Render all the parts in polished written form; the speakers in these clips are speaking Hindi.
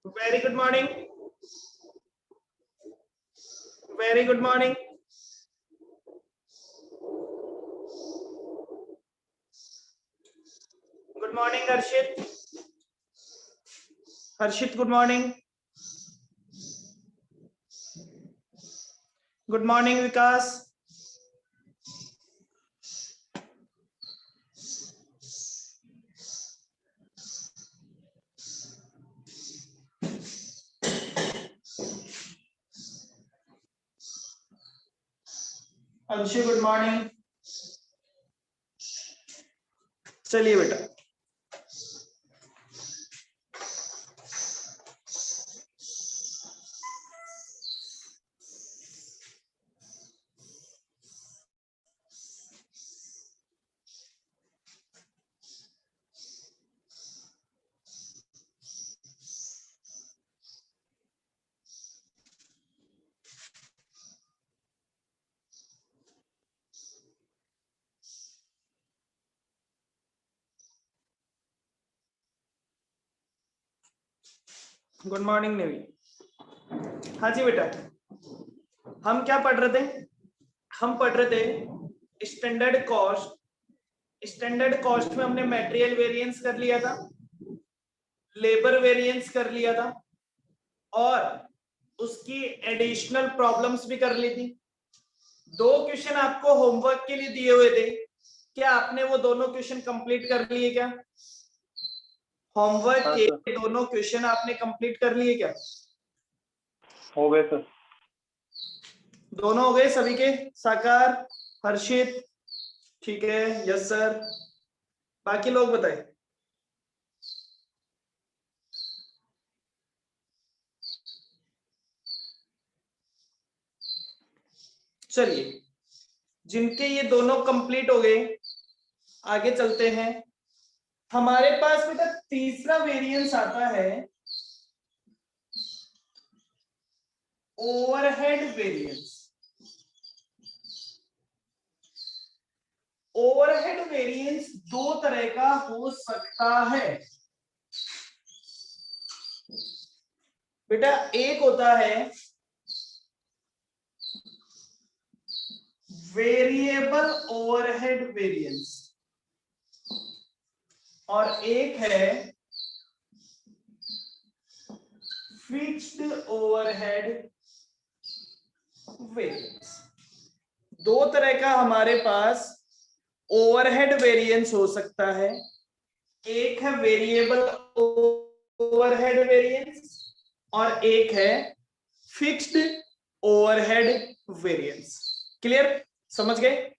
Very good morning. Very good morning. Good morning, Harshit. Harshit, good morning. Good morning, Vikas. Anshu, good morning. चलिए बेटा, गुड मॉर्निंग नेवी. हाँ जी बेटा, हम क्या पढ़ रहे थे? हम पढ़ रहे थे स्टैंडर्ड कॉस्ट. स्टैंडर्ड कॉस्ट में हमने मटेरियल वेरिएंस कर लिया था, लेबर वेरिएंस कर लिया था, और उसकी एडिशनल प्रॉब्लम्स भी कर ली थी. 2 क्वेश्चन आपको होमवर्क के लिए दिए हुए थे. क्या आपने वो दोनों क्वेश्चन कंप्लीट कर लिए? क्या होमवर्क के दोनों क्वेश्चन आपने कंप्लीट कर लिए? क्या हो गए सर? दोनों हो गए सभी के? साकार, हर्षित, ठीक है, यस सर. बाकी लोग बताएं. चलिए, जिनके ये दोनों कंप्लीट हो गए, आगे चलते हैं. हमारे पास बेटा तीसरा वेरिएंस आता है ओवरहेड वेरिएंस. ओवरहेड वेरिएंस 2 तरह का हो सकता है बेटा. एक होता है वेरिएबल ओवरहेड वेरिएंस, और एक है फिक्स्ड ओवरहेड वेरिएंस. 2 तरह का हमारे पास ओवरहेड वेरिएंस हो सकता है. एक है वेरिएबल ओवरहेड वेरिएंस और एक है फिक्स्ड ओवरहेड वेरिएंस. क्लियर? समझ गए?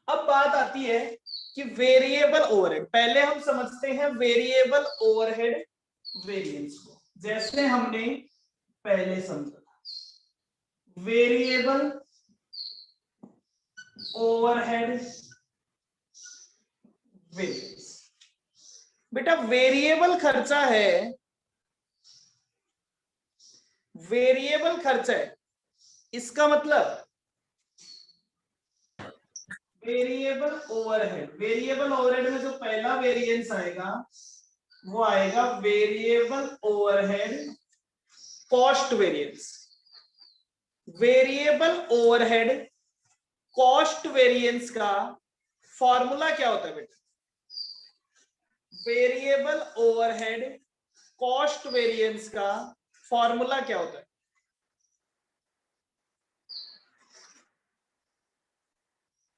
अब बात आती है कि वेरिएबल ओवरहेड, पहले हम समझते हैं वेरिएबल ओवरहेड वेरिएंस को, जैसे हमने पहले समझा था वेरिएबल ओवरहेड वेरिएंस। बेटा वेरिएबल खर्चा है, वेरिएबल खर्चा है, इसका मतलब वेरिएबल ओवरहेड, वेरिएबल ओवरहेड में जो पहला वेरिएंस आएगा वो आएगा variable overhead cost variance. Variable overhead cost variance का फॉर्मूला क्या होता है बेटा? वेरिएबल ओवरहेड कॉस्ट वेरिएंस का फॉर्मूला क्या होता है?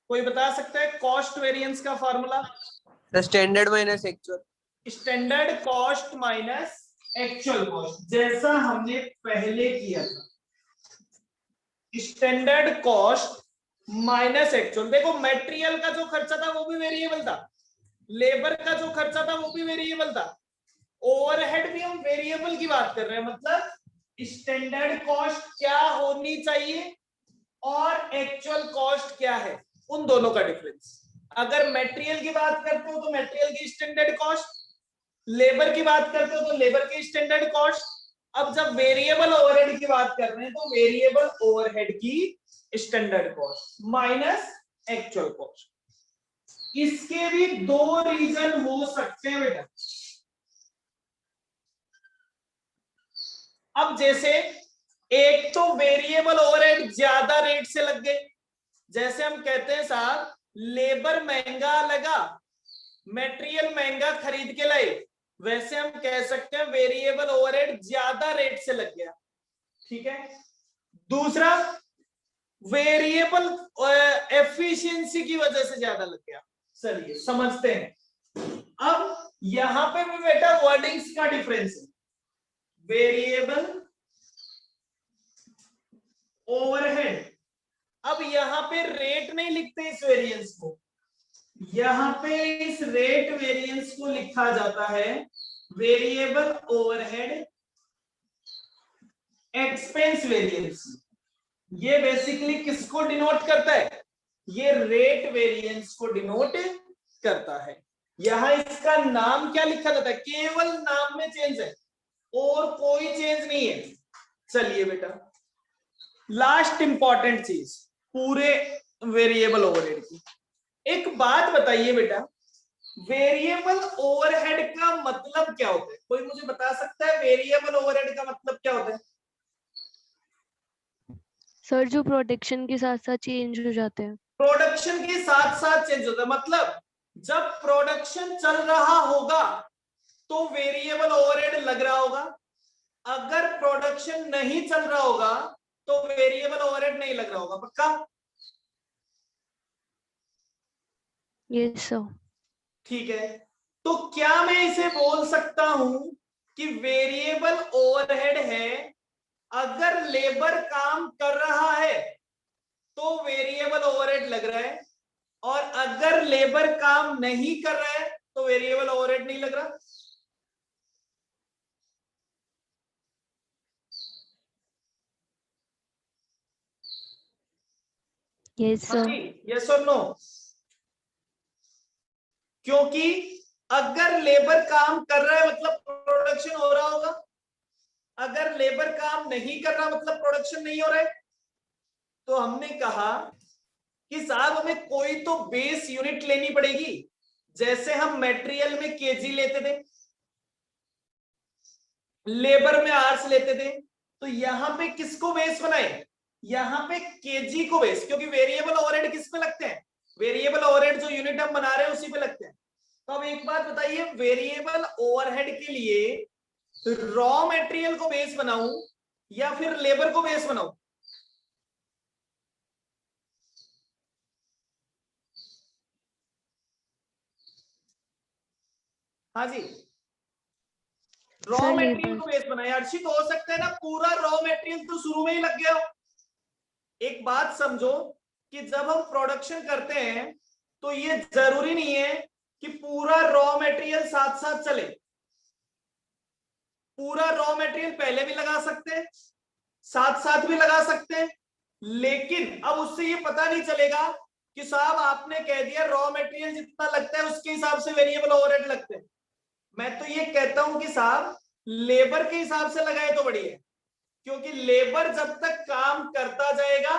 कोई बता सकता है कॉस्ट वेरिएंस का formula? Standard minus actual. Standard cost minus actual cost, जैसा हमने पहले किया था। Standard cost minus actual. देखो मटेरियल का जो खर्चा था वो भी वेरिएबल था, लेबर का जो खर्चा था वो भी वेरिएबल था, ओवरहेड भी हम वेरिएबल की बात कर रहे हैं। मतलब स्टैंडर्ड कॉस्ट क्या होनी चाहिए और एक्चुअल कॉस्ट क्या है, उन दोनों का डिफरेंस। अगर मटेरियल की बात करते हो तो मटेरियल की स्टैंडर्ड कॉस्ट, लेबर की बात करते हो तो लेबर की स्टैंडर्ड कॉस्ट। अब जब वेरिएबल ओवरहेड की बात कर रहे हैं तो वेरिएबल ओवरहेड की standard cost minus actual cost. इसके भी दो रीजन हो सकते हैं बेटा। अब जैसे एक तो वेरिएबल ओवरहेड ज्यादा रेट से लग गए, जैसे हम कहते हैं साहब लेबर महंगा लगा, मटेरियल महंगा खरीद के लाए, वैसे हम कह सकते हैं वेरिएबल ओवरहेड ज्यादा रेट से लग गया। ठीक है। दूसरा वेरिएबल एफिशिएंसी की वजह से ज्यादा लग गया। चलिए समझते हैं। अब यहां पे भी बेटा वर्डिंग्स का डिफरेंस है। वेरिएबल ओवरहेड, अब यहां पे रेट नहीं लिखते इस वेरिएंस को, यहां पे इस रेट वेरिएंस को लिखा जाता है वेरिएबल ओवरहेड एक्सपेंस वेरिएंस। ये बेसिकली किसको डिनोट करता है? ये रेट वेरिएंस को डिनोट करता है। यहां इसका नाम क्या लिखा जाता है? केवल नाम में चेंज है और कोई चेंज नहीं है। चलिए बेटा लास्ट इंपॉर्टेंट चीज पूरे वेरिएबल ओवरहेड की, एक बात बताइए बेटा, वेरिएबल ओवरहेड का मतलब क्या होता है? कोई मुझे बता सकता है वेरिएबल ओवरहेड का मतलब क्या होता है? सर जो प्रोडक्शन के साथ साथ चेंज हो जाते हैं। प्रोडक्शन के साथ साथ चेंज होता है, मतलब जब प्रोडक्शन चल रहा होगा तो वेरिएबल ओवरहेड लग रहा होगा, अगर प्रोडक्शन नहीं चल रहा होगा तो वेरिएबल ओवरहेड नहीं लग रहा होगा। पक्का? Yes sir. ठीक है। तो क्या मैं इसे बोल सकता हूं कि वेरिएबल ओवरहेड है, अगर लेबर काम कर रहा है तो वेरिएबल ओवरहेड लग रहा है, और अगर लेबर काम नहीं कर रहा है तो वेरिएबल ओवरहेड नहीं लग रहा? Yes sir. यस और नो? क्योंकि अगर लेबर काम कर रहा है मतलब प्रोडक्शन हो रहा होगा, अगर लेबर काम नहीं कर रहा मतलब प्रोडक्शन नहीं हो रहा है। तो हमने कहा कि साहब हमें कोई तो बेस यूनिट लेनी पड़ेगी, जैसे हम मटेरियल में केजी लेते थे, लेबर में आवर्स लेते थे, तो यहां पे किसको बेस बनाए? यहां पे केजी को बेस, क्योंकि वेरिएबल ओवरहेड किस पे लगते हैं? वेरिएबल ओवरहेड जो यूनिट हम बना रहे हैं उसी पे लगते हैं। तो अब एक बात बताइए, वेरिएबल ओवरहेड के लिए रॉ मटेरियल को बेस बनाऊं या फिर लेबर को बेस बनाऊं? हाँ जी, रॉ सर मटेरियल लेबर। को बेस बनाए। अर्शित हो सकता है ना पूरा रॉ मटेरियल तो शुरू में ही लग गया हो। एक बात समझो कि जब हम प्रोडक्शन करते हैं तो ये जरूरी नहीं है कि पूरा रॉ मटेरियल साथ साथ चले। पूरा रॉ मटेरियल पहले भी लगा सकते हैं, साथ साथ भी लगा सकते हैं, लेकिन अब उससे ये पता नहीं चलेगा कि साहब आपने कह दिया रॉ मटेरियल जितना लगता है उसके हिसाब से वेरिएबल ओवरहेड लगते हैं। मैं तो ये कहता हूं कि साहब लेबर के हिसाब से लगाए तो बढ़िया है, क्योंकि लेबर जब तक काम करता जाएगा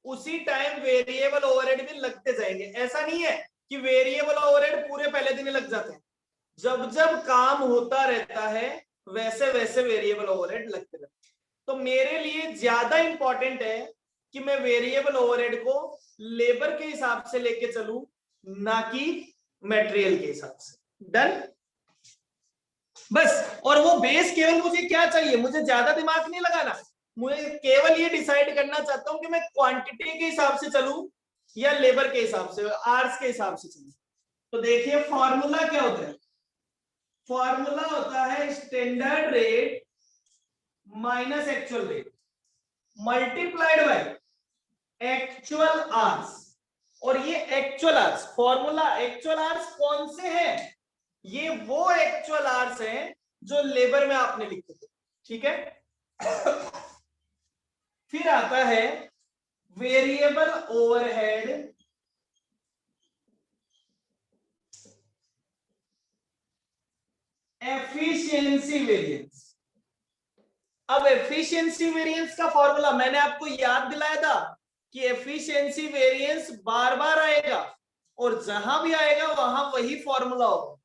उसी टाइम वेरिएबल ओवरहेड भी लगते जाएंगे। ऐसा नहीं है कि वेरिएबल ओवरहेड पूरे पहले दिन ही लग जाते हैं, जब जब काम होता रहता है वैसे वैसे वेरिएबल ओवरहेड लगते रहते हैं। तो मेरे लिए ज्यादा इंपॉर्टेंट है कि मैं वेरिएबल ओवरहेड को लेबर के हिसाब से लेके चलूं, ना कि मटेरियल के हिसाब से। डन? बस। और वो बेस केवल मुझे क्या चाहिए, मुझे ज्यादा दिमाग नहीं लगाना, मुझे केवल ये डिसाइड करना चाहता हूं कि मैं क्वांटिटी के हिसाब से चलूं या लेबर के हिसाब से, आवर्स के हिसाब से चलूं। तो देखिए फॉर्मूला क्या होता है, फॉर्मूला होता है standard rate minus actual rate multiplied by actual hours. और ये actual hours, formula actual hours कौन से हैं? ये वो एक्चुअल आवर्स हैं जो लेबर में आपने लिखे थे, ठीक है। फिर आता है वेरिएबल ओवरहेड एफिशिएंसी वेरिएंस। अब एफिशिएंसी वेरिएंस का फॉर्मूला मैंने आपको याद दिलाया था कि एफिशिएंसी वेरिएंस बार बार आएगा और जहां भी आएगा वहां वही फॉर्मूला होगा,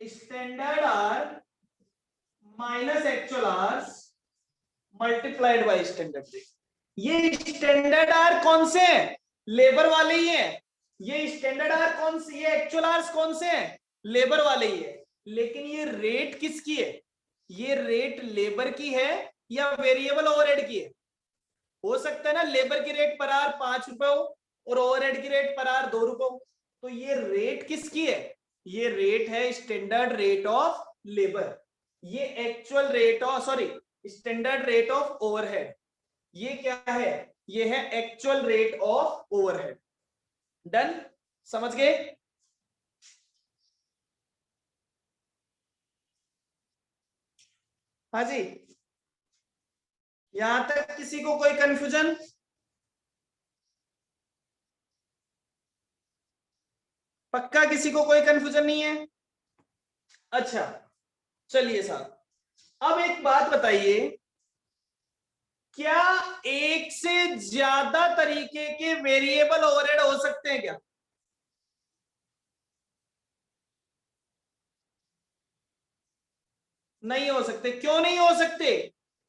standard hour minus actual hours multiplied by standard rate. ये स्टैंडर्ड आर कौन से हैं? लेबर वाले ही हैं। ये स्टैंडर्ड आर कौन से, ये एक्चुअल आवर्स कौन से हैं? लेबर वाले ही है। लेकिन ये रेट किसकी है? ये रेट लेबर की है या वेरिएबल ओवरहेड की है? हो सकता है ना लेबर की रेट पर आवर 5 रुपए हो और ओवरहेड की रेट पर आवर 2 रुपए हो। तो ये रेट किसकी है? ये रेट है स्टैंडर्ड रेट ऑफ लेबर। ये actual rate of, sorry, standard rate of overhead. ये क्या है? ये है actual rate of overhead. Done? समझ गए? हाँ जी, यहां तक किसी को कोई कंफ्यूजन? पक्का किसी को कोई कंफ्यूजन नहीं है? अच्छा चलिए साहब, अब एक बात बताइए, क्या एक से ज्यादा तरीके के वेरिएबल ओवरहेड हो सकते हैं क्या? नहीं हो सकते। क्यों नहीं हो सकते?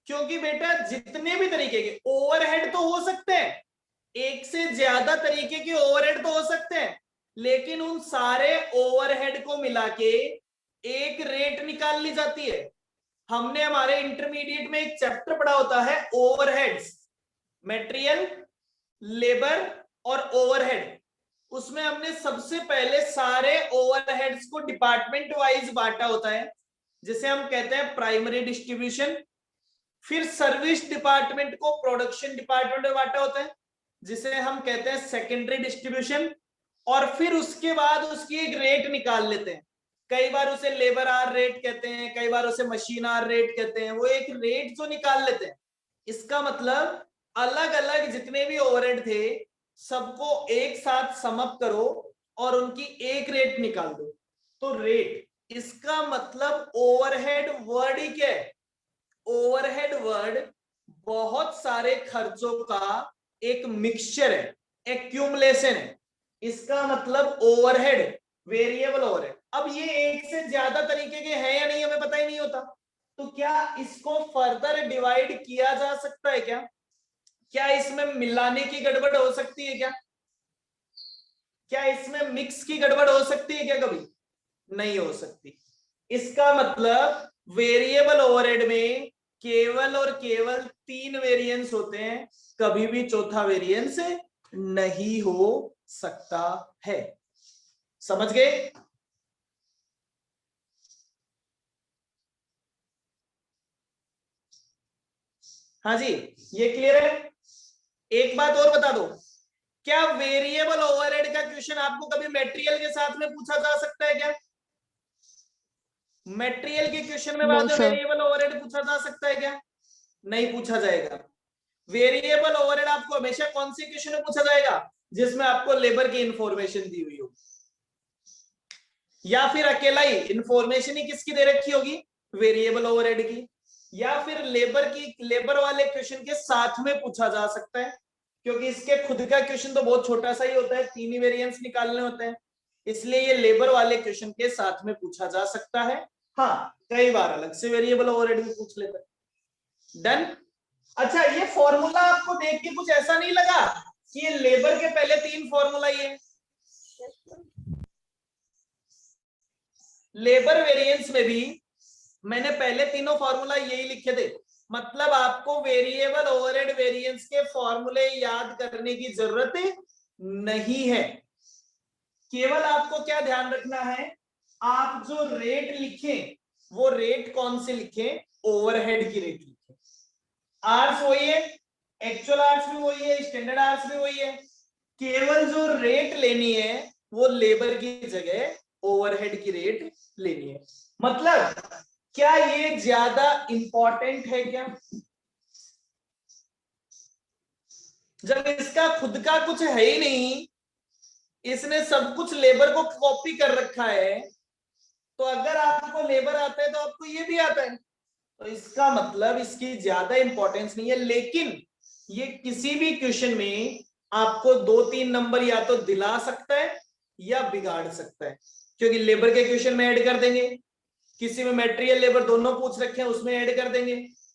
क्योंकि बेटा जितने भी तरीके के ओवरहेड तो हो सकते हैं, एक से ज्यादा तरीके के ओवरहेड तो हो सकते हैं, लेकिन उन सारे ओवरहेड को मिला के एक रेट निकाल ली जाती है। हमने हमारे इंटरमीडिएट में एक चैप्टर पढ़ा होता है ओवरहेड्स, मटेरियल, लेबर और ओवरहेड। उसमें हमने सबसे पहले सारे ओवरहेड्स को डिपार्टमेंट वाइज बांटा होता है, जिसे हम कहते हैं प्राइमरी डिस्ट्रीब्यूशन। फिर सर्विस डिपार्टमेंट को प्रोडक्शन डिपार्टमेंट में बांटा होता है, जिसे हम कहते हैं सेकेंडरी डिस्ट्रीब्यूशन। और फिर उसके बाद उसकी एक रेट निकाल लेते हैं। कई बार उसे लेबर आर रेट कहते हैं, कई बार उसे मशीन आर रेट कहते हैं। वो एक रेट जो निकाल लेते हैं, इसका मतलब अलग अलग जितने भी ओवरहेड थे सबको एक साथ सम अप करो और उनकी एक रेट निकाल दो। तो रेट, इसका मतलब ओवरहेड वर्ड ही क्या है? ओवरहेड वर्ड बहुत सारे खर्चों का एक मिक्सचर है, एक्यूमुलेशन है। इसका मतलब ओवरहेड, वेरिएबल ओवरहेड। अब ये एक से ज्यादा तरीके के हैं या नहीं हमें पता ही नहीं होता, तो क्या इसको फर्दर डिवाइड किया जा सकता है क्या? क्या इसमें मिलाने की गड़बड़ हो सकती है क्या? क्या इसमें मिक्स की गड़बड़ हो सकती है क्या? कभी नहीं हो सकती। इसका मतलब वेरिएबल ओवरहेड में केवल और केवल 3 वेरिएंस होते हैं, कभी भी चौथा वेरिएंस नहीं हो सकता है। समझ गए? हाँ जी, ये क्लियर है? एक बात और बता दो, क्या वेरिएबल ओवरहेड का क्वेश्चन आपको कभी मटेरियल के साथ में पूछा जा सकता है क्या? मटेरियल के क्वेश्चन में बाद No, में sir. वेरिएबल ओवरहेड पूछा जा सकता है क्या? नहीं पूछा जाएगा। वेरिएबल ओवरहेड आपको हमेशा कौन से क्वेश्चन में पूछा जाएगा? जिसमें आपको लेबर की इंफॉर्मेशन दी हुई हो, या फिर अकेला ही इंफॉर्मेशन ही किसकी दे रखी होगी? वेरिएबल ओवरहेड की। या फिर लेबर वाले क्वेश्चन के साथ में पूछा जा सकता है, क्योंकि इसके खुद का क्वेश्चन तो बहुत छोटा सा ही होता है, 3 ही वेरिएंस निकालने होते हैं, इसलिए ये लेबर वाले क्वेश्चन के साथ में पूछा जा सकता है। हाँ, कई बार अलग से वेरिएबल ओवरहेड भी पूछ लेता है। डन। अच्छा, ये फॉर्मूला आपको देख के कुछ ऐसा नहीं लगा कि ये लेबर के पहले 3 फॉर्मूला ही है? लेबर वेरिएंस में भी मैंने पहले तीनों फॉर्मूला यही लिखे थे, मतलब आपको वेरिएबल ओवरहेड वेरिएंस के फॉर्मूले याद करने की जरूरत नहीं है। केवल आपको क्या ध्यान रखना है, आप जो रेट लिखें वो रेट कौन से लिखें? ओवरहेड की रेट लिखें। आर्स वही है, एक्चुअल आर्स भी वही है, स्टैंडर्ड आर्स भी वही है, केवल जो रेट लेनी है वो लेबर की जगह ओवरहेड की रेट लेनी है। मतलब क्या ये ज्यादा इंपॉर्टेंट है क्या? जब इसका खुद का कुछ है ही नहीं, इसने सब कुछ लेबर को कॉपी कर रखा है, तो अगर आपको लेबर आता है तो आपको ये भी आता है, तो इसका मतलब इसकी ज्यादा इंपॉर्टेंस नहीं है। लेकिन ये किसी भी क्वेश्चन में आपको 2-3 नंबर या तो दिला सकता है या बिगाड़ सकता है, क्योंकि लेबर के क्वेश्चन में ऐड कर देंगे, किसी में मटेरियल लेबर दोनों पूछ रखे हैं उसमें ऐड कर देंगे।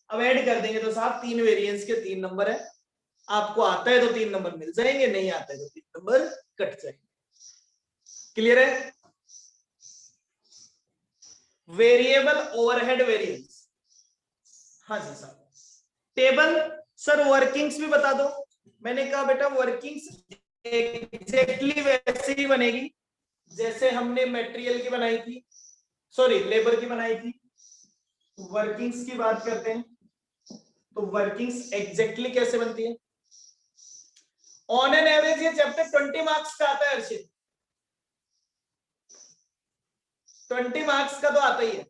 अब ऐड कर देंगे तो साहब 3 वेरिएंस के 3 नंबर है, आपको आता है तो 3 नंबर मिल जाएंगे, नहीं आता है तो 3 नंबर कट जाएंगे। क्लियर है? Variable overhead variance. हाँ जी साहब। टेबल सर वर्किंग्स भी बता दो। मैंने कहा बेटा वर्किंग्स एग्जैक्टली वैसे ही बनेगी जैसे हमने मटेरियल की बनाई थी, सॉरी लेबर की बनाई थी। वर्किंग्स की बात करते हैं तो वर्किंग्स एग्जैक्टली कैसे बनती है? ऑन एन एवरेज ये चैप्टर 20 मार्क्स का आता है अर्षित, 20 मार्क्स का तो आता ही है।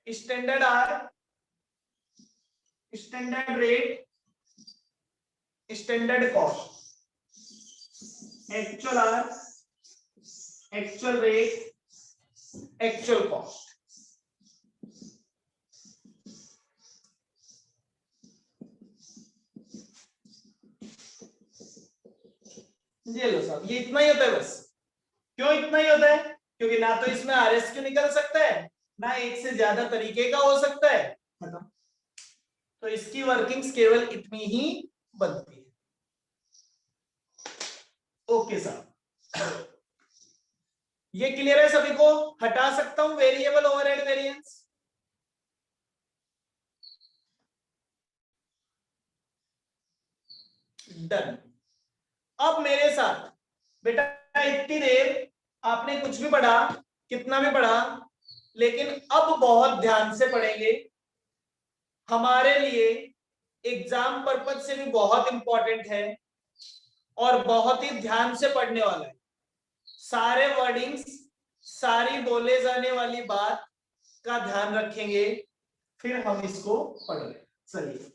Standard hour, standard rate, standard cost, actual hour, actual rate, actual cost. ये लो साहब, ये इतना ही होता है बस। क्यों इतना ही होता है? क्योंकि ना तो इसमें आरएसक्यू निकल सकता है, ना एक से ज्यादा तरीके का हो सकता है, खत्म। तो इसकी वर्किंग्स केवल इतनी ही बनती है। ओके साहब, ये क्लियर है सभी को? हटा सकता हूं वेरिएबल ओवरहेड वेरिएंस। डन। अब मेरे साथ बेटा इतनी देर आपने कुछ भी पढ़ा, कितना भी पढ़ा, लेकिन अब बहुत ध्यान से पढ़ेंगे। हमारे लिए एग्जाम पर्पज से भी बहुत इंपॉर्टेंट है और बहुत ही ध्यान से पढ़ने वाला है। सारे वर्डिंग्स, सारी बोले जाने वाली बात का ध्यान रखेंगे, फिर हम इसको पढ़ रहे हैं। चलिए,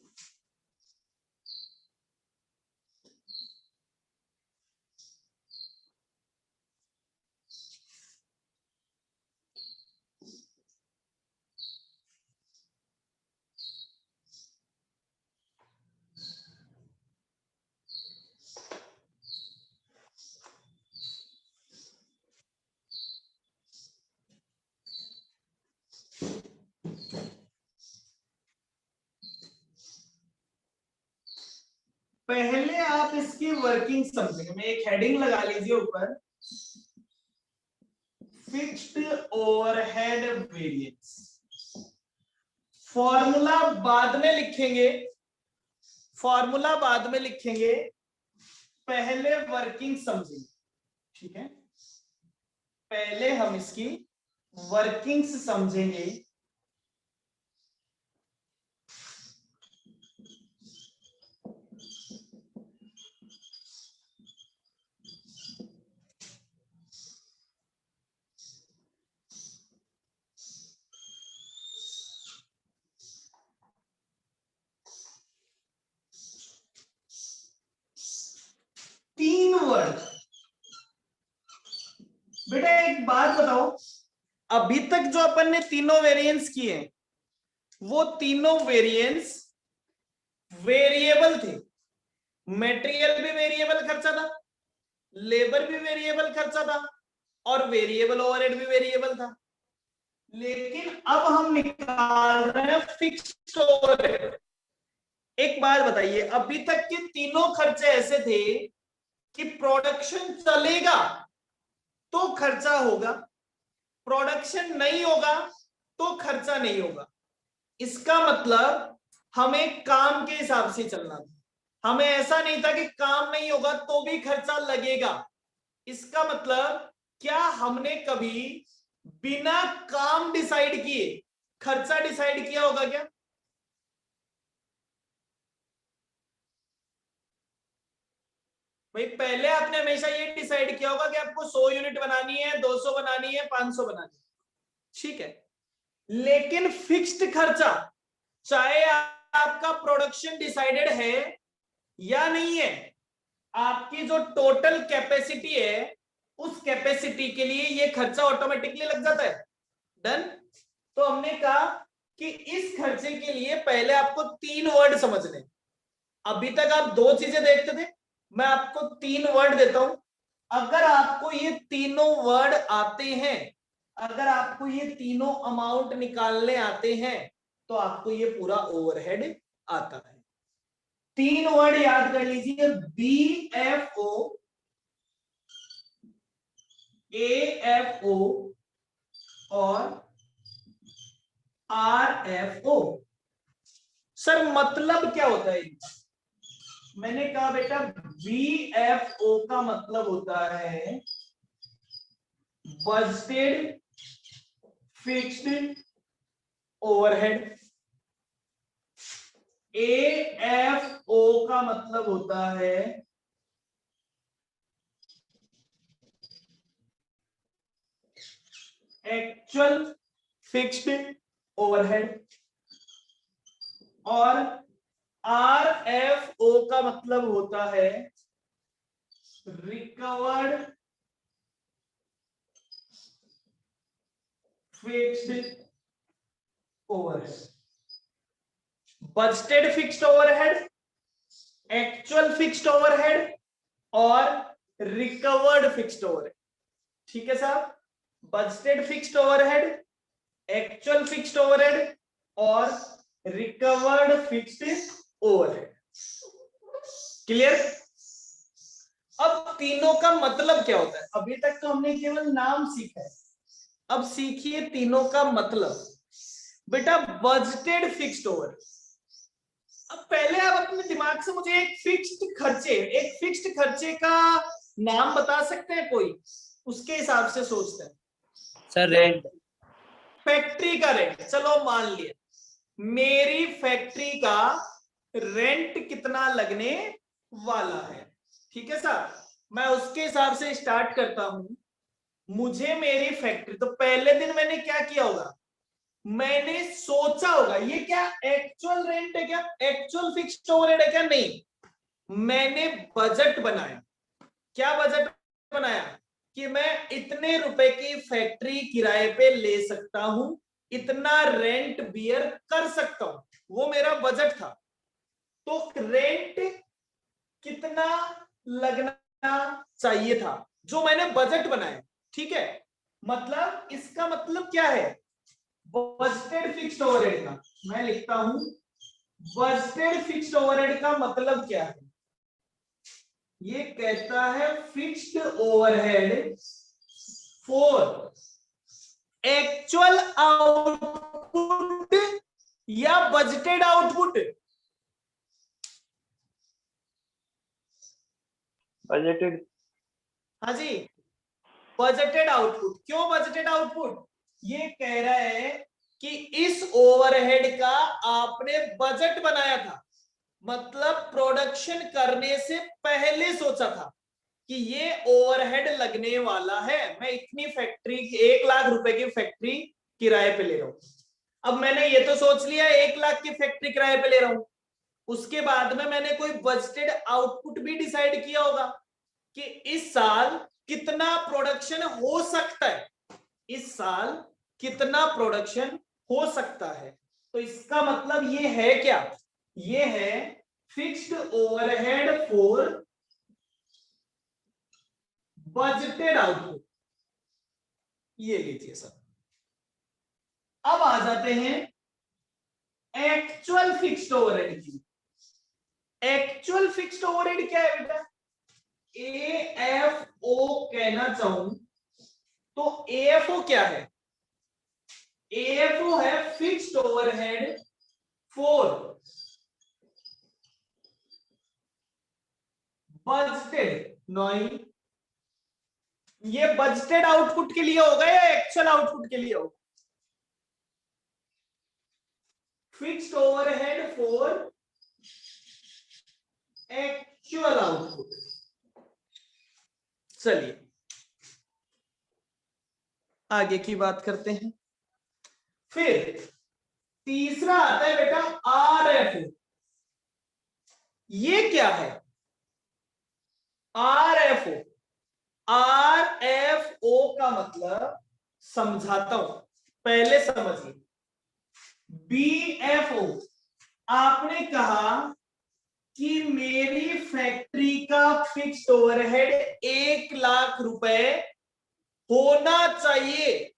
पहले आप इसकी वर्किंग समझेंगे। मैं एक हेडिंग लगा लीजिए ऊपर, फिक्स्ड ओवरहेड वेरिएंस। फॉर्मूला बाद में लिखेंगे, फॉर्मूला बाद में लिखेंगे, पहले वर्किंग समझेंगे। ठीक है, पहले हम इसकी वर्किंग्स समझेंगे, वर्ड। बेटा एक बात बताओ, अभी तक जो अपन ने तीनों वेरिएंस किए वो तीनों वेरिएंस वेरिएबल थे। मटेरियल भी वेरिएबल खर्चा था, लेबर भी वेरिएबल खर्चा था, और वेरिएबल ओवरहेड भी वेरिएबल था। लेकिन अब हम निकाल रहे हैं फिक्स्ड ओवरहेड। एक बात बताइए, अभी तक के तीनों खर्चे ऐसे थे कि प्रोडक्शन चलेगा तो खर्चा होगा, प्रोडक्शन नहीं होगा तो खर्चा नहीं होगा। इसका मतलब हमें काम के हिसाब से चलना था। हमें ऐसा नहीं था कि काम नहीं होगा तो भी खर्चा लगेगा। इसका मतलब क्या हमने कभी बिना काम डिसाइड किए खर्चा डिसाइड किया होगा क्या? भाई पहले आपने हमेशा ये डिसाइड किया होगा कि आपको 100 यूनिट बनानी है, 200 बनानी है, 500 बनानी है, ठीक है। लेकिन फिक्स्ड खर्चा, चाहे आपका प्रोडक्शन डिसाइडेड है या नहीं है, आपकी जो टोटल कैपेसिटी है उस कैपेसिटी के लिए ये खर्चा ऑटोमेटिकली लग जाता है। डन। तो हमने कहा कि इस खर्चे के लिए पहले आपको 3 वर्ड समझने। अभी तक आप 2 चीजें देखते थे, मैं आपको 3 वर्ड देता हूं। अगर आपको ये तीनों वर्ड आते हैं, अगर आपको ये तीनों अमाउंट निकालने आते हैं, तो आपको ये पूरा ओवरहेड आता है। 3 वर्ड याद कर लीजिए, BFO, AFO और RFO। सर मतलब क्या होता है? मैंने कहा बेटा BFO का मतलब होता है बजटेड फिक्स्ड ओवरहेड। AFO का मतलब होता है एक्चुअल फिक्स्ड ओवरहेड, और RFO का मतलब होता है recovered fixed overhead. Budgeted fixed overhead, actual fixed overhead और रिकवर्ड फिक्स्ड ओवरहेड। ठीक है साहब, budgeted fixed overhead, actual fixed overhead और रिकवर्ड फिक्स्ड ओवरहेड। क्लियर? अब तीनों का मतलब क्या होता है? अभी तक तो हमने केवल नाम सीखा है, अब सीखिए तीनों का मतलब। बेटा बजटेड फिक्स्ड ओवरहेड, अब पहले आप अपने दिमाग से मुझे एक फिक्स्ड खर्चे का नाम बता सकते हैं कोई? उसके हिसाब से सोचते हैं। Sir rent. फैक्ट्री का रेंट, चलो मान लिया मेरी फैक्ट्री का रेंट कितना लगने वाला है, ठीक है सर, मैं उसके हिसाब से स्टार्ट करता हूं। मुझे मेरी फैक्ट्री, तो पहले दिन मैंने क्या किया होगा? मैंने सोचा होगा ये क्या एक्चुअल रेंट है, क्या एक्चुअल फिक्स्ड ओवरहेड है क्या? नहीं, मैंने बजट बनाया। क्या बजट बनाया? कि मैं इतने रुपए की फैक्ट्री किराए पे ले सकता हूं, इतना रेंट बियर कर सकता हूं, वो मेरा बजट था। तो रेंट कितना लगना चाहिए था जो मैंने बजट बनाया, ठीक है। मतलब इसका मतलब क्या है? बजटेड फिक्स्ड ओवरहेड का मैं लिखता हूं, बजटेड फिक्स्ड ओवरहेड का मतलब क्या है? ये कहता है fixed overhead for actual output या बजटेड आउटपुट। बजटेड। हाँ जी, बजटेड आउटपुट। क्यों बजटेड आउटपुट? ये कह रहा है कि इस ओवरहेड का आपने बजट बनाया था, मतलब प्रोडक्शन करने से पहले सोचा था कि ये ओवरहेड लगने वाला है। मैं इतनी फैक्ट्री, 1 लाख रुपए की फैक्ट्री किराए पे ले रहा हूं। अब मैंने ये तो सोच लिया 1 लाख की फैक्ट्री किराए पे ले रहा हूं, उसके बाद में मैंने कोई बजटेड आउटपुट भी डिसाइड किया होगा कि इस साल कितना प्रोडक्शन हो सकता है, इस साल कितना प्रोडक्शन हो सकता है। तो इसका मतलब ये है क्या, ये है fixed overhead for budgeted output. ये लीजिए सर। अब आ जाते हैं एक्चुअल फिक्स्ड ओवरहेड की। एक्चुअल फिक्स्ड ओवरहेड क्या है बेटा, AFO कहना चाहूं तो AFO क्या है, AFO है फिक्स्ड ओवरहेड फॉर बजटेड। नहीं, ये बजटेड आउटपुट के लिए होगा या एक्चुअल आउटपुट के लिए होगा, fixed overhead for actual output. चलिए आगे की बात करते हैं। फिर तीसरा आता है बेटा RFO। ये क्या है RFO, RFO का मतलब समझाता हूं, पहले समझिए। BFO, आपने कहा कि मेरी फैक्ट्री का फिक्स्ड ओवरहेड 1,00,000 रुपए होना चाहिए।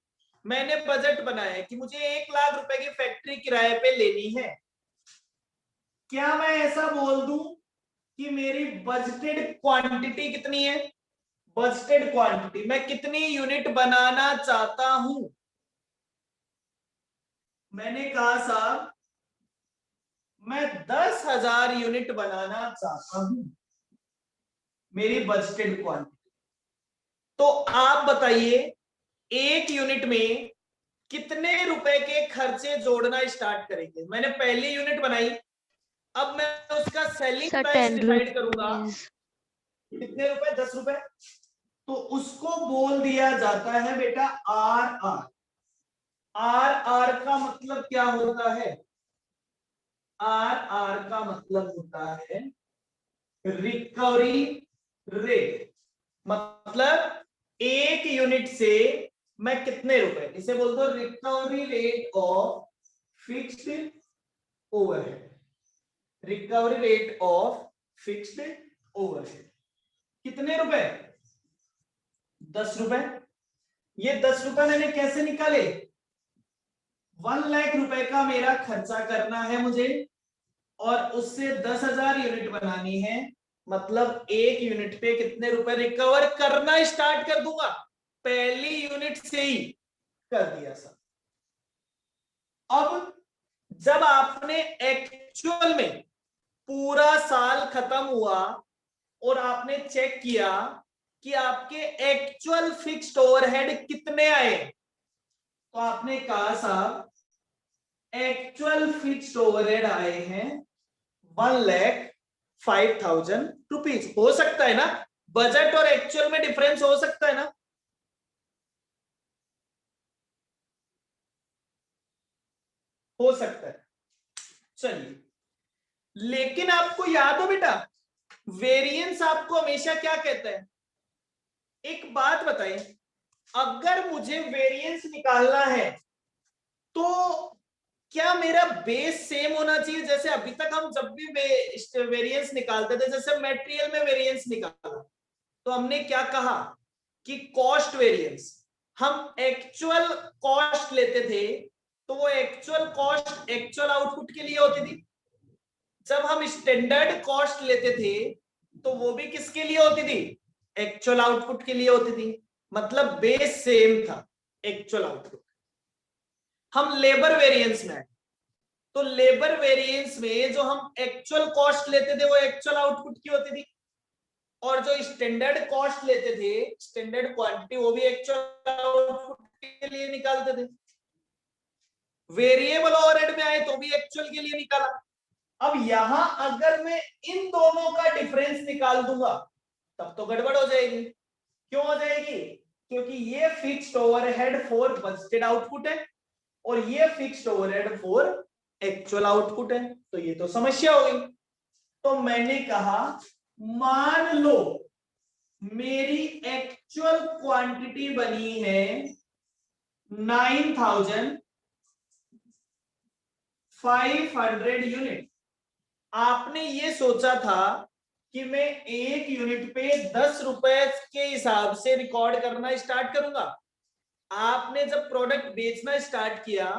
मैंने बजट बनाया है कि मुझे 1,00,000 रुपए की फैक्ट्री किराए पे लेनी है। क्या मैं ऐसा बोल दूं कि मेरी बजटेड क्वांटिटी कितनी है, बजटेड क्वांटिटी मैं कितनी यूनिट बनाना चाहता हूं, मैंने कहा साहब मैं 10,000 यूनिट बनाना चाहता हूं, मेरी बजटेड क्वांटिटी। तो आप बताइए एक यूनिट में कितने रुपए के खर्चे जोड़ना स्टार्ट करेंगे। मैंने पहली यूनिट बनाई, अब मैं उसका सेलिंग सर प्राइस 10 डिसाइड करूंगा, रुपीज। कितने रुपए, 10 रुपए। तो उसको बोल दिया जाता है बेटा RR। RR का मतलब क्या होता है, RR का मतलब होता है रिकवरी रेट। मतलब एक यूनिट से मैं कितने रुपए, इसे बोल दो recovery rate of fixed overhead, recovery rate of fixed overhead. कितने रुपए, 10 रुपए। ये 10 रुपए मैंने कैसे निकाले, 1,00,000 रुपए का मेरा खर्चा करना है मुझे और उससे 10,000 यूनिट बनानी है, मतलब एक यूनिट पे कितने रुपए रिकवर करना स्टार्ट कर दूंगा, पहली यूनिट से ही कर दिया सर। अब जब आपने एक्चुअल में पूरा साल खत्म हुआ और आपने चेक किया कि आपके एक्चुअल फिक्स्ड ओवरहेड कितने आए, तो आपने कहा साहब एक्चुअल फिक्स्ड ओवरहेड आए हैं 1,05,000 रुपीज। हो सकता है ना, बजट और एक्चुअल में डिफरेंस हो सकता है ना, हो सकता है। चलिए, लेकिन आपको याद हो बेटा वेरिएंस आपको हमेशा क्या कहता है, एक बात बताइए, अगर मुझे वेरिएंस निकालना है तो क्या मेरा बेस सेम होना चाहिए, जैसे अभी तक हम जब भी वेरिएंस निकालते थे, जैसे मटेरियल में वेरिएंस निकाला तो हमने क्या कहा कि कॉस्ट वेरिएंस, हम एक्चुअल कॉस्ट लेते थे तो वो एक्चुअल कॉस्ट एक्चुअल आउटपुट के लिए होती थी, जब हम स्टैंडर्ड कॉस्ट लेते थे तो वो भी किसके लिए होती थी, एक्चुअल आउटपुट के लिए होती थी। मतलब बेस सेम था, एक्चुअल आउटपुट। हम लेबर वेरिएंस में, तो लेबर वेरिएंस में जो हम एक्चुअल कॉस्ट लेते थे वो एक्चुअल आउटपुट की होती थी, और जो स्टैंडर्ड कॉस्ट लेते थे, स्टैंडर्ड क्वांटिटी, वो भी एक्चुअल आउटपुट के लिए निकालते थे। वेरिएबल ओवरहेड में आए तो भी एक्चुअल के लिए निकाला। अब यहां अगर मैं इन दोनों का डिफरेंस निकाल दूंगा तब तो गड़बड़ हो जाएगी। क्यों हो जाएगी, क्योंकि ये fixed overhead for budgeted output है और ये fixed overhead for actual output है, तो ये तो समस्या हो गई। तो मैंने कहा मान लो मेरी एक्चुअल क्वांटिटी बनी है 9,500 यूनिट। आपने ये सोचा था कि मैं एक यूनिट पे 10 रुपए के हिसाब से रिकॉर्ड करना स्टार्ट करूंगा। आपने जब प्रोडक्ट बेचना स्टार्ट किया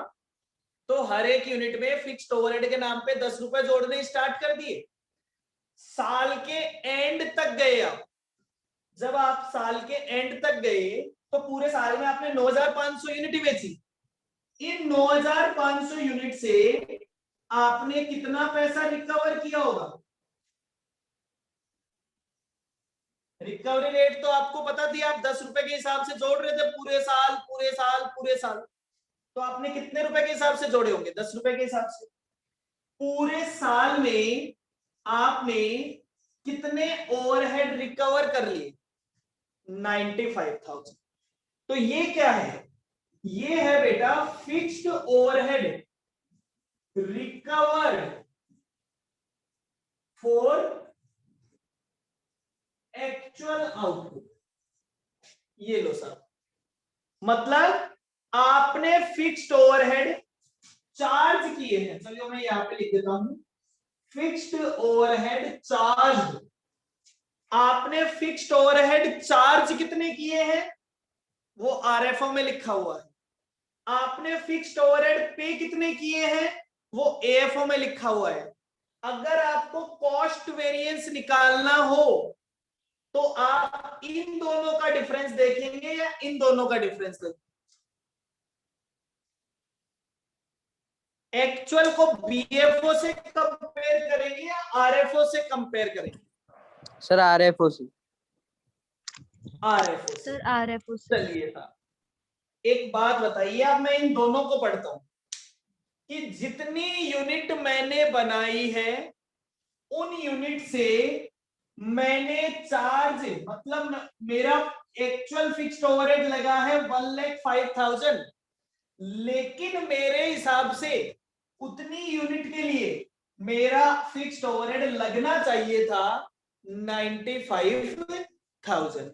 तो हर एक यूनिट में फिक्स्ड ओवरहेड के नाम पे 10 रुपए जोड़ने स्टार्ट कर दिए। साल के एंड तक गए आप, जब आप साल के एंड तक गए तो पूरे साल में आपने 9,500 यूनिट बेची। इन 9,500 यूनिट से आपने कितना पैसा रिकवर किया होगा? रिकवरी रेट तो आपको पता थी, आप 10 रुपए के हिसाब से जोड़ रहे थे पूरे साल पूरे साल पूरे साल। तो आपने कितने रुपए के हिसाब से जोड़े होंगे? 10 रुपए के हिसाब से। पूरे साल में आपने कितने ओवरहेड रिकवर कर लिए? 95,000। तो ये क्या है? ये है बेटा fixed overhead recovered for actual output. ये लो साहब, मतलब आपने फिक्स्ड ओवरहेड चार्ज किए हैं। चलिए मैं यहां पे लिख देता हूं, फिक्स्ड ओवरहेड चार्ज। आपने फिक्स्ड ओवरहेड चार्ज कितने किए हैं वो आरएफओ में लिखा हुआ है। आपने फिक्स्ड ओवरहेड पे कितने किए हैं वो एएफओ में लिखा हुआ है। अगर आपको कॉस्ट वेरिएंस निकालना हो तो आप इन दोनों का डिफरेंस देखेंगे या इन दोनों का डिफरेंस देखेंगे? एक्चुअल को बीएफओ से कंपेयर करेंगे या आरएफओ से कंपेयर करेंगे? सर आरएफओ से। आरएफओ से। सर आरएफओ से। चलिए था, एक बात बताइए, अब मैं इन दोनों को पढ़ता हूं कि जितनी यूनिट मैंने बनाई है उन यूनिट से मैंने चार्ज, मतलब मेरा एक्चुअल फिक्स्ड ओवरहेड लगा है 1,05,000, लेकिन मेरे हिसाब से उतनी यूनिट के लिए मेरा फिक्स्ड ओवरहेड लगना चाहिए था 95,000,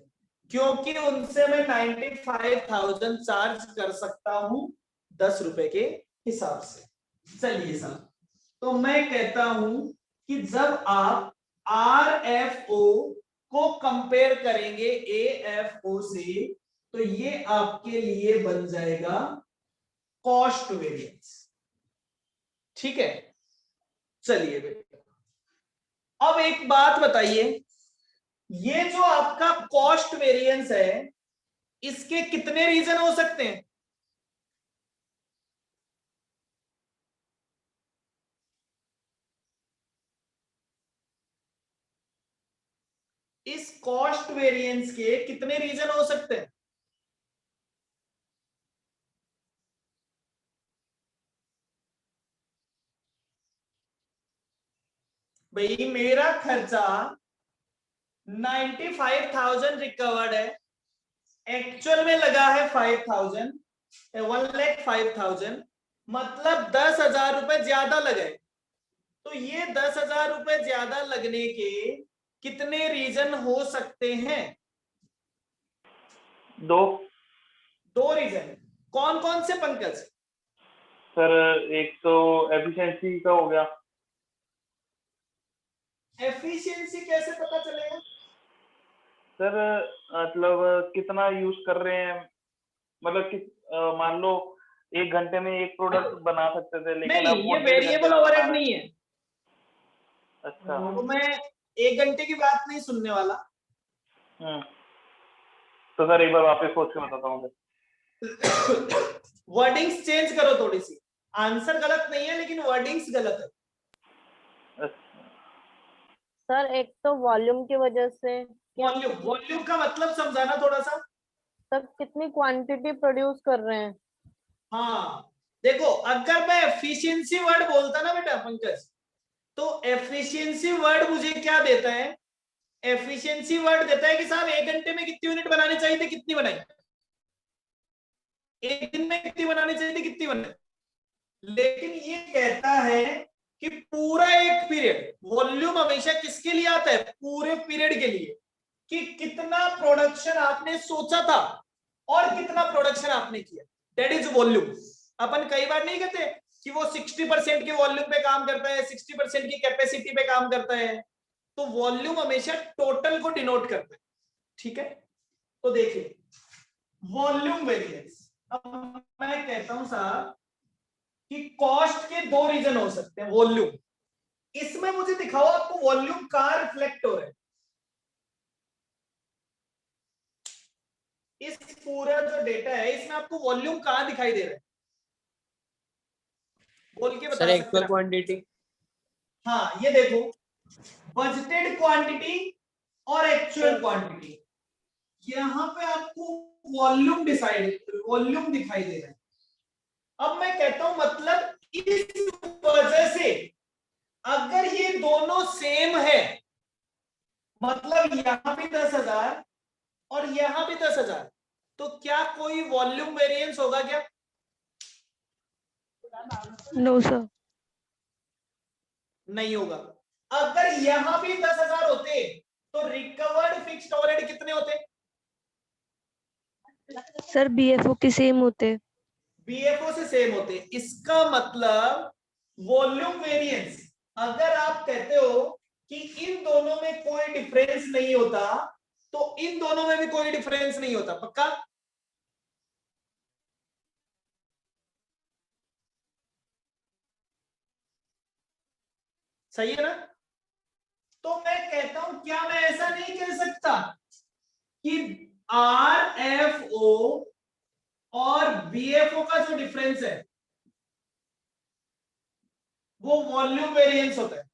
क्योंकि उनसे मैं 95,000 चार्ज कर सकता हूं 10 रुपए के हिसाब से। चलिए साहब, तो मैं कहता हूं कि जब आप आरएफओ को कंपेयर करेंगे एएफओ से तो ये आपके लिए बन जाएगा कॉस्ट वेरिएंस। ठीक है, चलिए बेटा, अब एक बात बताइए, ये जो आपका कॉस्ट वेरिएंस है इसके कितने रीजन हो सकते हैं? इस कॉस्ट वेरिएंस के कितने रीजन हो सकते हैं? भाई मेरा खर्चा 95,000 रिकवर्ड है, एक्चुअल में लगा है 5,000, 1,05,000, मतलब 10,000 रुपए ज्यादा लगे। तो ये 10,000 रुपए ज्यादा लगने के कितने रीजन हो सकते हैं? दो रीजन। कौन कौन से पंकज? सर एक तो एफिशिएंसी का हो गया। एफिशिएंसी कैसे पता चलेगा? सर मतलब कितना यूज कर रहे हैं, मतलब कि मान लो 1 घंटे में एक प्रोडक्ट बना सकते थे लेकिन नहीं, अब ये वेरिएबल ओवरहेड नहीं है। अच्छा। तो मैं 1 घंटे की बात नहीं सुनने वाला। तो सर एक बार वापस सोच के बताता हूँ। वर्डिंग्स चेंज करो थोड़ी सी। आंसर गलत नहीं है लेकिन वर्डिंग्स गलत है। सर एक तो वॉल्यूम की वजह से, वॉल्यूम का मतलब समझाना थोड़ा सा। सर कितनी क्वांटिटी प्रोड्यूस कर रहे हैं। हाँ देखो, अगर मैं एफिशिएंसी वर्ड बोलता ना बेटा पंकज, तो एफिशिएंसी वर्ड मुझे क्या देता है? एफिशिएंसी वर्ड देता है कि साहब 1 घंटे में कितनी यूनिट बनानी चाहिए थी, कितनी बनाई, 1 दिन में कितनी बनानी चाहिए थी, कितनी बनाई। लेकिन ये कहता है कि पूरा एक पीरियड, वॉल्यूम हमेशा किसके लिए आता है? पूरे पीरियड के लिए। कि कितना प्रोडक्शन आपने सोचा था और कितना प्रोडक्शन आपने किया, दैट इज वॉल्यूम। अपन कई बार नहीं कहते कि वो 60% के वॉल्यूम पे काम करता है, 60% की कैपेसिटी पे काम करता है, तो वॉल्यूम हमेशा टोटल को डिनोट करता है। ठीक है, तो देखिए वॉल्यूम वेरिएंस। अब मैं कहता हूं साहब कि कॉस्ट के दो रीजन हो सकते हैं। वॉल्यूम, इसमें मुझे दिखाओ आपको वॉल्यूम कहां रिफ्लेक्ट हो रहा है। इस पूरा जो डेटा है इसमें आपको वॉल्यूम कहां दिखाई दे रहा है, बोल के बता सर सकते एक्चुअल हैं। क्वांटिटी। हाँ ये देखो, बजटेड क्वांटिटी और एक्चुअल क्वांटिटी, यहां पे आपको वॉल्यूम दिखाई दे रहा है। अब मैं कहता हूं मतलब इस वजह से अगर ये दोनों सेम है, मतलब यहां भी 10,000 और यहां भी 10,000, तो क्या कोई वॉल्यूम वेरिएंस होगा क्या? No sir. नहीं होगा। अगर यहां भी 10,000 होते तो रिकवर्ड फिक्स्ड ओवरहेड कितने होते? सर बीएफओ के सेम होते। बीएफओ से सेम होते। इसका मतलब वॉल्यूम वेरिएंस, अगर आप कहते हो कि इन दोनों में कोई डिफरेंस नहीं होता, तो इन दोनों में भी कोई डिफरेंस नहीं होता। पक्का? सही है ना? तो मैं कहता हूं क्या मैं ऐसा नहीं कह सकता कि आरएफओ और बीएफओ का जो डिफरेंस है वो वॉल्यूम वेरिएंस होता है,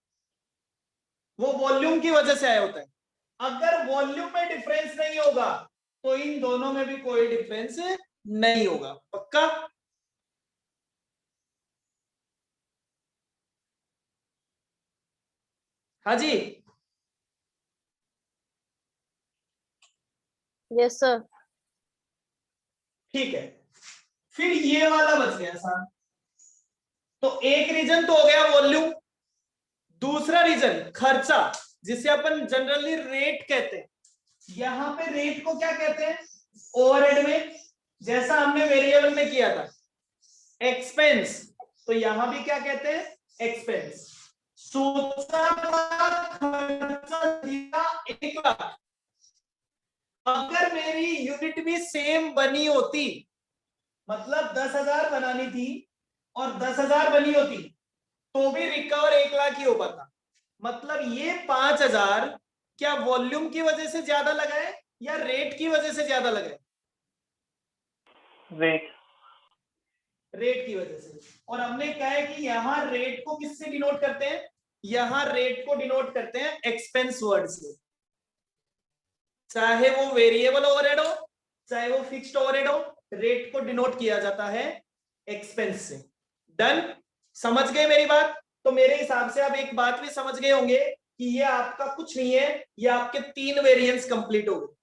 वो वॉल्यूम की वजह से आया होता है। अगर वॉल्यूम में डिफरेंस नहीं होगा तो इन दोनों में भी कोई डिफरेंस नहीं होगा। पक्का? हाँ जी, यस सर। ठीक है। फिर ये वाला बच गया साहब। तो एक रीजन तो हो गया वॉल्यूम, दूसरा रीजन खर्चा, जिसे अपन जनरली रेट कहते हैं। यहां पे रेट को क्या कहते हैं? ओवरहेड में, जैसा हमने वेरिएबल में किया था एक्सपेंस, तो यहां भी क्या कहते हैं? एक्सपेंस। सोचा खर्चा दिया 1,00,000, अगर मेरी यूनिट भी सेम बनी होती, मतलब 10,000 बनानी थी और 10,000 बनी होती, तो भी रिकवर 1,00,000 ही हो पाता। मतलब ये 5,000 क्या वॉल्यूम की वजह से ज्यादा लगा है या रेट की वजह से ज्यादा लगा है? रेट। रेट की वजह से। और हमने कहा है कि यहां रेट को किससे डिनोट करते हैं? यहां रेट को डिनोट करते हैं एक्सपेंस वर्ड से। चाहे वो वेरिएबल ओवरहेड हो चाहे वो फिक्स्ड ओवरहेड हो, रेट को डिनोट किया जाता है एक्सपेंस से। डन? समझ गए मेरी बात? तो मेरे हिसाब से आप एक बात भी समझ गए होंगे कि ये आपका कुछ नहीं है, ये आपके 3 वेरिएंस कंप्लीट हो गए।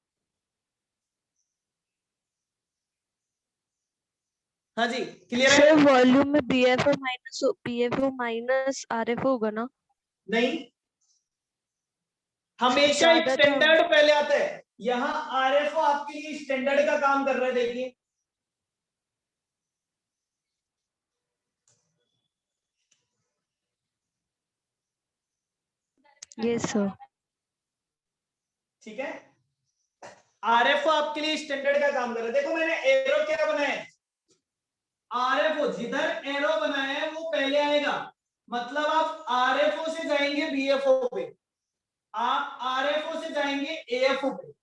हाँ जी, क्लियर है? सर वॉल्यूम में बीएफओ माइनस आरएफओ होगा ना? नहीं, हमेशा ज्यादा स्टैंडर्ड पहले आता है। यहां आरएफओ आपके लिए स्टैंडर्ड का काम कर रहा है, देखिए। Yes sir. ठीक है, आरएफओ आपके लिए स्टैंडर्ड का काम कर रहा है। देखो मैंने एरो क्या बनाया है, आरएफओ जिधर एरो बनाया है वो पहले आएगा। मतलब आप आरएफओ से जाएंगे बीएफओ पे, आप आरएफओ से जाएंगे एएफओ पे,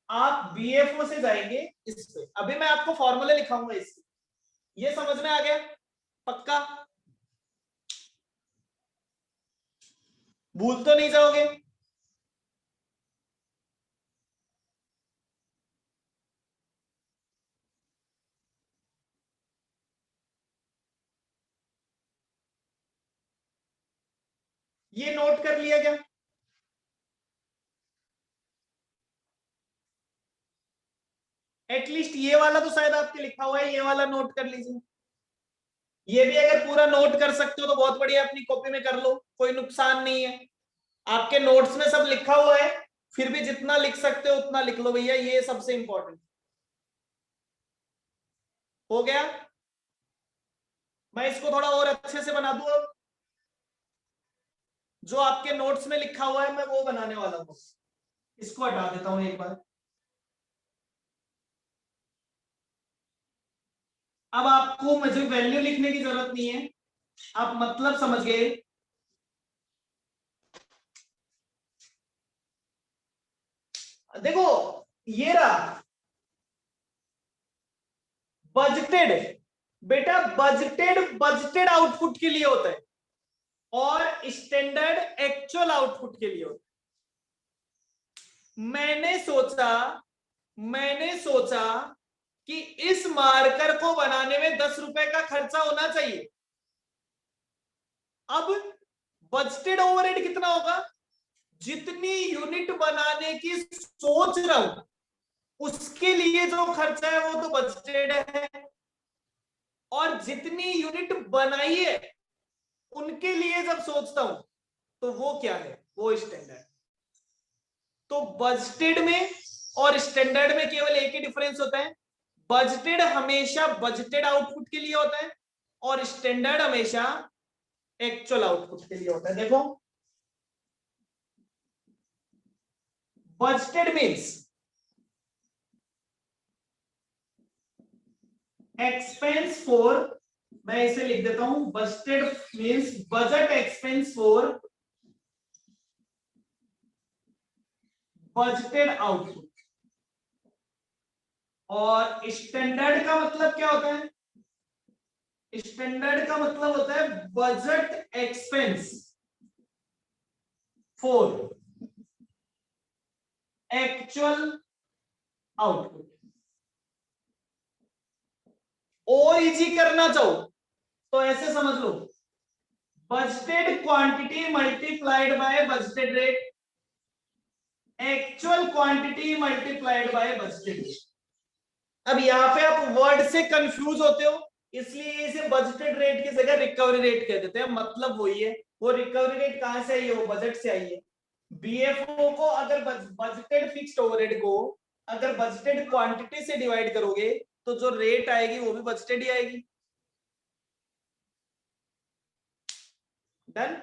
आप बीएफओ से जाएंगे इस पे। अभी मैं आपको फॉर्मूले लिखाऊंगा इसके, ये समझ में आ गया? पक्का? भूल तो नहीं जाओगे? ये नोट कर लिया क्या? एटलीस्ट ये वाला तो शायद आपके लिखा हुआ है, ये वाला नोट कर लीजिए। ये भी अगर पूरा नोट कर सकते हो तो बहुत बढ़िया, अपनी कॉपी में कर लो, कोई नुकसान नहीं है। आपके नोट्स में सब लिखा हुआ है, फिर भी जितना लिख सकते हो उतना लिख लो भैया, ये सबसे इंपॉर्टेंट। हो गया? मैं इसको थोड़ा और अच्छे से बना दूं। अब जो आपके नोट्स में लिखा हुआ है मैं वो बनाने वाला हूं। इसको हटा देता हूं एक बार। अब आपको मुझे वैल्यू लिखने की जरूरत नहीं है, आप मतलब समझ गए। देखो ये रहा बजटेड। बेटा बजटेड आउटपुट के लिए होता है और स्टैंडर्ड एक्चुअल आउटपुट के लिए होता है। मैंने सोचा कि इस मार्कर को बनाने में 10 रुपए का खर्चा होना चाहिए। अब बजटेड ओवरहेड कितना होगा? जितनी यूनिट बनाने की सोच रहा हूं उसके लिए जो खर्चा है वो तो बजटेड है, और जितनी यूनिट बनाई है उनके लिए जब सोचता हूं तो वो क्या है? वो स्टैंडर्ड। तो बजटेड में और स्टैंडर्ड में केवल एक ही डिफरेंस होता है, बजटेड हमेशा बजटेड आउटपुट के लिए होता है और स्टैंडर्ड हमेशा एक्चुअल आउटपुट के लिए होता है। देखो बजटेड मीन्स एक्सपेंस फॉर, मैं इसे लिख देता हूं, budgeted means budget expense for budgeted output. और स्टैंडर्ड का मतलब क्या होता है? स्टैंडर्ड का मतलब होता है budget expense for actual output. और इजी करना चाहो तो ऐसे समझ लो, budgeted quantity multiplied by budgeted rate, actual quantity multiplied by budgeted rate. अब यहां पे आप वर्ड से कंफ्यूज होते हो, इसलिए इसे बजटेड रेट की जगह रिकवरी रेट कह देते हैं। मतलब वही है, वो रिकवरी रेट कहां से आई है? वो बजट से आई है। बीएफओ को अगर बजटेड फिक्स्ड ओवरहेड को अगर बजटेड क्वांटिटी से डिवाइड करोगे तो जो रेट आएगी वो भी बजटेड ही आएगी। डन?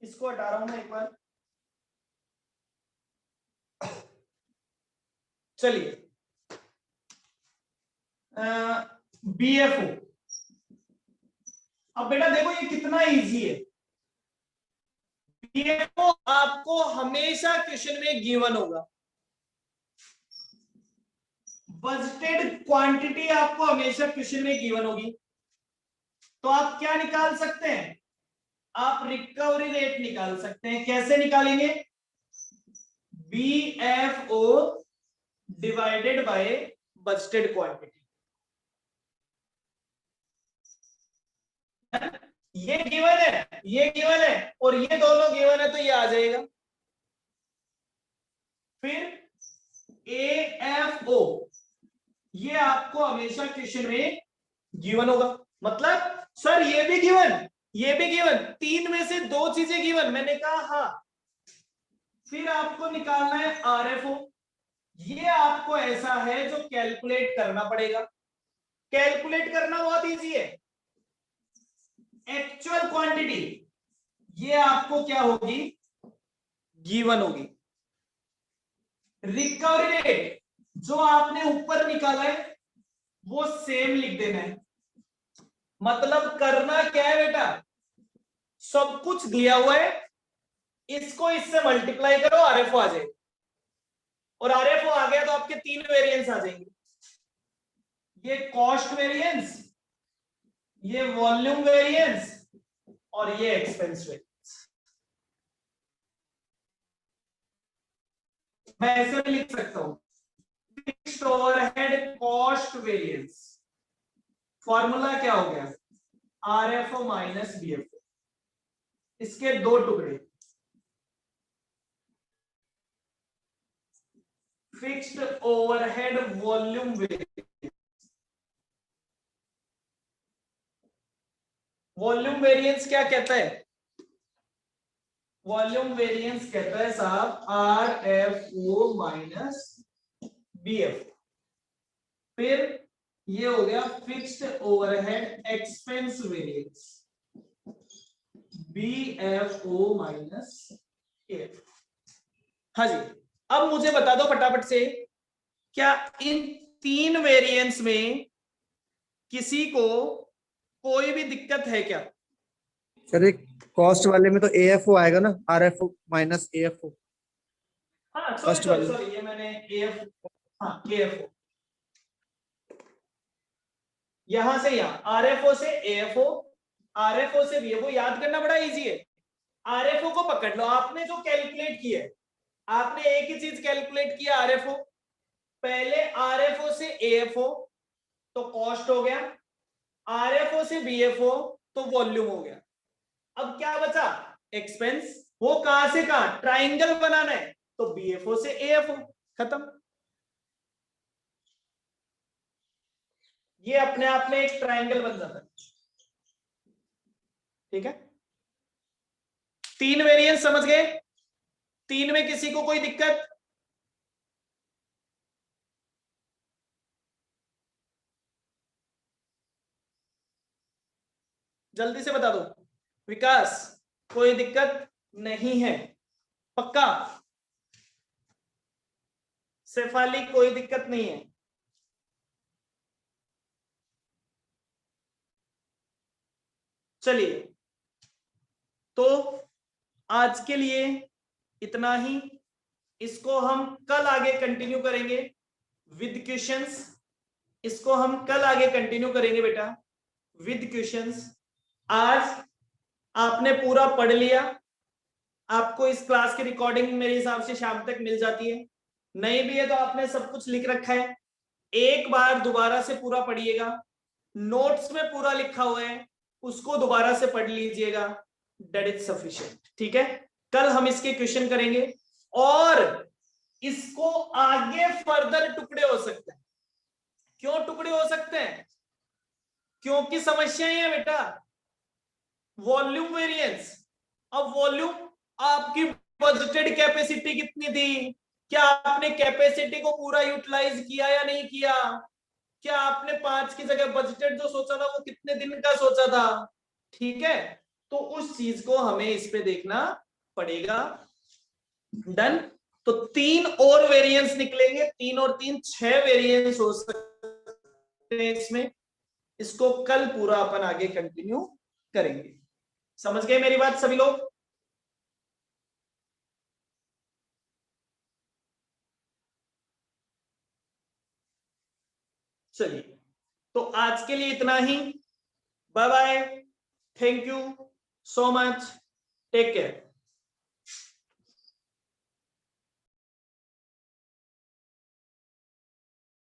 इसको हटा रहा हूं मैं एक बार। चलिए बीएफओ। अब बेटा देखो ये कितना इजी है। बीएफओ आपको हमेशा क्वेश्चन में गिवन होगा, बजटेड क्वांटिटी आपको हमेशा क्वेश्चन में गिवन होगी। तो आप क्या निकाल सकते हैं? आप रिकवरी रेट निकाल सकते हैं। कैसे निकालेंगे? बीएफओ डिवाइडेड बाय बजटेड क्वांटिटी। ये गिवन है, ये गिवन है और ये दोनों गिवन है तो ये आ जाएगा। फिर एएफओ ये आपको हमेशा क्वेश्चन में गिवन होगा। मतलब सर ये भी गिवन, ये भी गिवन, तीन में से दो चीजें गिवन। मैंने कहा हाँ। फिर आपको निकालना है आरएफओ। ये आपको ऐसा है जो कैलकुलेट करना पड़ेगा। कैलकुलेट करना बहुत इजी है। एक्चुअल क्वांटिटी ये आपको क्या होगी? गिवन होगी। रिकवरी रेट जो आपने ऊपर निकाला है वो सेम लिख देना है। मतलब करना क्या है बेटा? सब कुछ दिया हुआ है, इसको इससे मल्टीप्लाई करो, आरएफओ आ जाएगा। और आरएफओ आ गया तो आपके तीन वेरिएंस आ जाएंगे, ये कॉस्ट वेरिएंस, ये वॉल्यूम वेरिएंस और ये एक्सपेंस वेरिएंस। मैं ऐसे भी लिख सकता हूं, fixed overhead cost variance. Formula क्या हो गया? RFO minus BFO. इसके दो टुकड़े, fixed overhead volume variance. Volume variance क्या कहता है? वॉल्यूम वेरिएंस कहता है साहब RFO माइनस BF। फिर ये हो गया fixed overhead expense variance BFO minus AF। हाँ जी, अब मुझे बता दो फटाफट से, क्या इन तीन वेरिएंस में किसी को कोई भी दिक्कत है क्या? सर एक कॉस्ट वाले में तो AFO आएगा ना, RFO माइनस AFO। हाँ सॉरी First सॉरी वाले। सॉरी, ये मैंने AF, हाँ KFO, यहां से यहां RFO से AFO, RFO से BFO, याद करना बड़ा इजी है। RFO को पकड़ लो, आपने जो कैलकुलेट किया है, आपने एक ही चीज कैलकुलेट किया RFO, पहले RFO से AFO तो कॉस्ट हो गया, RFO से BFO तो वॉल्यूम हो गया। अब क्या बचा? एक्सपेंस। वो कहां से कहां? ट्राइंगल बनाना है तो BFO से AFO, खत्म। ये अपने आप में एक ट्राइंगल बन जाता है। ठीक है, तीन वेरिएंस समझ गए? तीन में किसी को कोई दिक्कत? जल्दी से बता दो। विकास, कोई दिक्कत नहीं है? पक्का? शेफाली, कोई दिक्कत नहीं है? चलिए, तो आज के लिए इतना ही। इसको हम कल आगे कंटिन्यू करेंगे विद क्वेश्चंस। इसको हम कल आगे कंटिन्यू करेंगे बेटा विद क्वेश्चंस। आज आपने पूरा पढ़ लिया, आपको इस क्लास की रिकॉर्डिंग मेरे हिसाब से शाम तक मिल जाती है, नहीं भी है तो आपने सब कुछ लिख रखा है। एक बार दोबारा से पूरा पढ़िएगा, नोट्स में पूरा लिखा हुआ है उसको दोबारा से पढ़ लीजिएगा, दैट इज सफिशिएंट। ठीक है, कल हम इसके क्वेश्चन करेंगे और इसको आगे फर्दर टुकड़े हो सकते हैं। क्यों टुकड़े हो सकते हैं? क्योंकि समस्याएं हैं बेटा, वॉल्यूम वेरिएंस। अब वॉल्यूम, आपकी बजटेड कैपेसिटी कितनी थी? क्या आपने कैपेसिटी को पूरा यूटिलाइज किया या नहीं किया? क्या आपने 5 की जगह बजटेड जो सोचा था वो कितने दिन का सोचा था? ठीक है, तो उस चीज को हमें इस पे देखना पड़ेगा। डन। तो 3 और वेरिएंस निकलेंगे, 3 और 3 6 वेरिएंस हो सकते हैं इसमें। इसको कल पूरा अपन आगे कंटिन्यू करेंगे। समझ गए मेरी बात सभी लोग? चलिए, तो आज के लिए इतना ही। Bye bye, thank you so much, take care.